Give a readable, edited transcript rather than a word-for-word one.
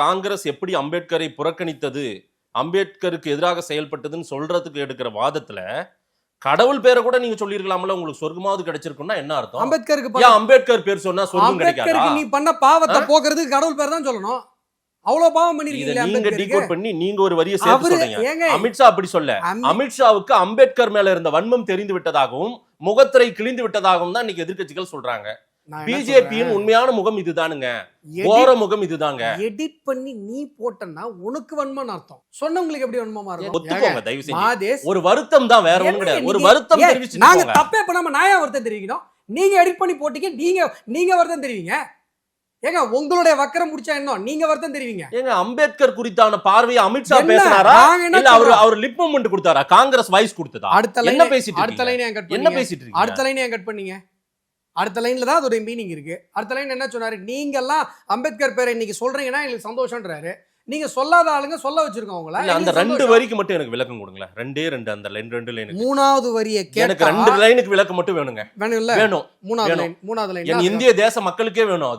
காங்கிரஸ் எப்படி அம்பேத்கரை புறக்கணித்தது, அம்பேத்கருக்கு எதிராக செயல்பட்டதுன்னு சொல்றதுக்கு எடுக்கிற வாதத்துல கடவுள் பேரை கூட நீங்க சொல்லிருக்கலாம்ல, உங்களுக்கு சொர்க்கமாவது கிடைச்சிருக்கும்னா என்ன அர்த்தம்? அம்பேத்கருக்கு அம்பேத்கர் பேர் சொன்னா சொர்க்கம் கிடைக்காதா? நீ பண்ண பாவத்தை போக்குறதுக்கு கடவுள் பேர் தான் சொல்லணும். அவ்வளவு பாவம் பண்ணிருக்கீங்க. நீங்க டீகோட் பண்ணி நீங்க ஒரு வரியை சேர்த்து சொல்றீங்க. அமித்ஷா அப்படி சொல்ல, அமித்ஷாவுக்கு அம்பேத்கர் மேல இருந்த வன்மம் தெரிந்து விட்டதாகவும் முகத்திரை கிழிந்து விட்டதாகவும் தான் இன்னைக்கு எதிர்க்கட்சிகள் சொல்றாங்க. பிஜேபியின் உண்மையான முகம் இதுதானுங்க, ஓர முகம் இதுதாங்க. எடிட் பண்ணி நீ போட்டனா உனக்கு வன்மம் அர்த்தம், சொன்னவங்களுக்கு எப்படி வன்மமா இருக்கும்? ஒத்துக்கோங்க தயவு செஞ்சு. ஒரு வருத்தம் தான், வேற ஒண்ணும் கிடையாது. ஒரு வருத்தம் தெரிவிச்சு நாங்க தப்பே பண்ணாம நான் வருத்தம் தெரிவிக்கணும். நீங்க எடிட் பண்ணி போட்டீங்க, நீங்க வருத்தம் தெரிவிங்க. ஏங்க உங்களுடைய வக்கரம் முடிச்சா என்ன, நீங்க வருத்தம் தெரிவிங்க. ஏங்க அம்பேத்கர் குறித்தான பார்வையை அமித்ஷா பேசினாரா இல்ல அவர் லிப் மூவ்மெண்ட் கொடுத்தாரா, காங்கிரஸ் வாய்ஸ் கொடுத்ததா? என்ன பேசிட்டு அடுத்த லைன் ஏன் கட் பண்ணீங்க? என்ன பேசிட்டு இருக்கீங்க? அடுத்த லைன் ஏன் கட் பண்ணீங்க? அடுத்த லைன்ல தான் அதோட மீனிங் இருக்கு. அடுத்த லைன் என்ன சொன்னாரு? நீங்க எல்லாம் அம்பேத்கர் பேரை இன்னைக்கு சொல்றீங்கன்னா எங்களுக்கு சந்தோஷம்ன்றாரு. நீங்க சொல்லாத ஆளுங்க சொல்ல வச்சிருக்கோம் உங்களை. அந்த ரெண்டு வரிக்கு மட்டும் எனக்கு விளக்கம் கொடுங்களேன். ரெண்டு அந்த லைன், ரெண்டு லைன். மூணாவது வரியை எனக்கு ரெண்டு லைனுக்கு விளக்கம் மட்டும் வேணுங்க. வேணும் இல்ல? வேணும். மூணாவது லைன் இந்திய தேச மக்களுக்கே வேணும்.